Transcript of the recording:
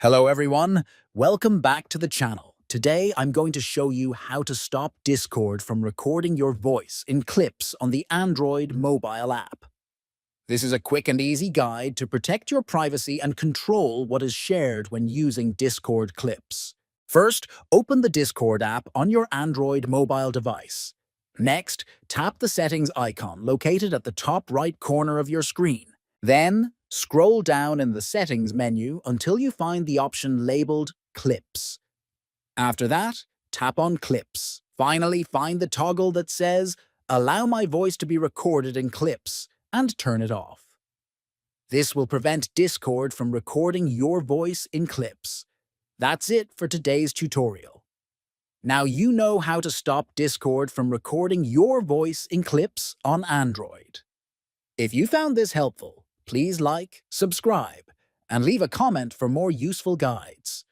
Hello everyone, welcome back to the channel. Today I'm going to show you how to stop Discord from recording your voice in clips on the Android mobile app. This is a quick and easy guide to protect your privacy and control what is shared when using Discord clips. First, open the Discord app on your Android mobile device. Next, tap the settings icon located at the top right corner of your screen. Then, scroll down in the Settings menu until you find the option labeled Clips. After that, tap on Clips. Finally, find the toggle that says Allow my voice to be recorded in clips and turn it off. This will prevent Discord from recording your voice in clips. That's it for today's tutorial. Now you know how to stop Discord from recording your voice in clips on Android. If you found this helpful, please like, subscribe, and leave a comment for more useful guides.